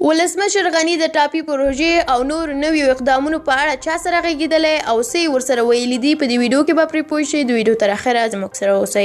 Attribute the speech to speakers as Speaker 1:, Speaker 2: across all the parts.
Speaker 1: ولسمشر غني د ټاپي پروژې او نور نویو اقدامونو په اړه چا سره غږېدلی او څه ورسره ویلي دي په دې ویډیو کې به پرې پوه شئ. د ویډیو تر اخره زموږ سره اوسئ.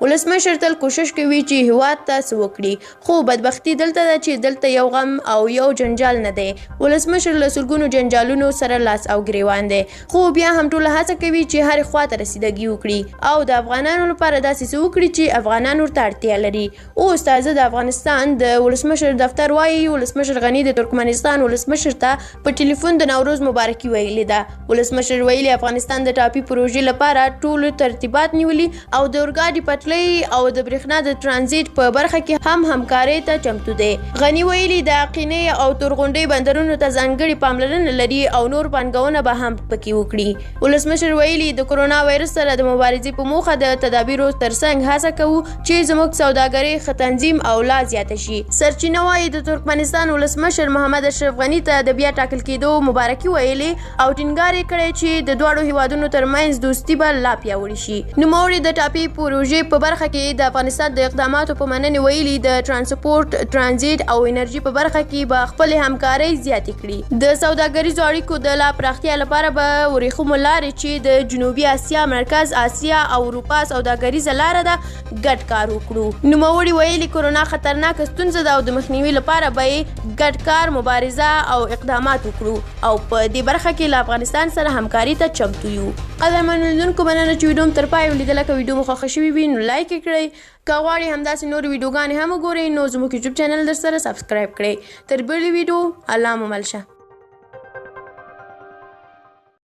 Speaker 1: ولسمشر تل کوشش کوي چې هېواد ته څه وکړي، خو بدبختي دلته ده چې دلته یو غم او یو جنجال نه دی. ولسمشر له سلګونو جنجالونو سره لاس او ګریوان دی، خو بیا هم ټوله هڅه کوي چې هرې خوا ته رسیدګي وکړي او د افغانانو لپاره داسې څه وکړي چې افغانان ورته اړتیا لري. اوس تازه د افغانستان د ولسمشر دفتر وایي ولسمشر غني د ترکمنستان ولسمشر ته په ټلیفون د نوروز مبارکي ویلې ده. ولسمشر ویلي افغانستان د ټاپي پروژې لپاره ټول ترتیبات نیولي او د اورګاډي پټلۍ او د برېښنا د ترانزیت په برخه کې هم همکارۍ ته چمتو دی. غني ویلي د عقینې او تورغونډۍ بندرونو ته ځانګړې پاملرنه لري او نور پانګونه به هم پکې وکړي. ولسمشر ویلي د کرونا وایرس سره د مبارزې په موخه د تدابیرو ترڅنګ هڅه کوو چې زموږ سوداګرۍ ښه تنظیم او لا زیاته شي. سرچینه وایي د ترکمنستان ولسمشر محمد اشرف غني ته د بیا ټاکل کېدو مبارکي ویلې او ټینګار یې کړی چې د دواړو هیوادونو ترمنځ دوستي به لا پیاوړې شي. نوموړي د ټاپي پروژې په برخه کې د افغانستان د اقداماتو په مننې ویلي د ترانسپورت، ترانزیت او انرژي په برخه کې به خپلې همکارۍ زیاتې کړي. د سوداګریزو اړیکو د لا پراختیا لپاره به ورېښمو لارې چې د جنوبي اسیا، مرکز اسیا او اروپا سوداګریزه لاره ده ګډ کار وکړو. نوموړي ویلي کرونا خطرناکه ستونزه ده او د مخنیوي لپاره به ګډ کار، مبارزه او اقدامات وکړو او په دې برخه کې له افغانستان سره همکاري ته چمتو یو. قدرمنو لیدونکو، مننه چې ویډیو مو تر پایه ولیدله. که ویډیو مو خوښه شوې وي نو لایک یې کړئ. که غواړئ همداسې نور ویډیوګانې هم وګورئ نو زموږ یوټیوب چینل در سره سبسکرایب کړئ. تر بلې ویډیو الله مو مل شه.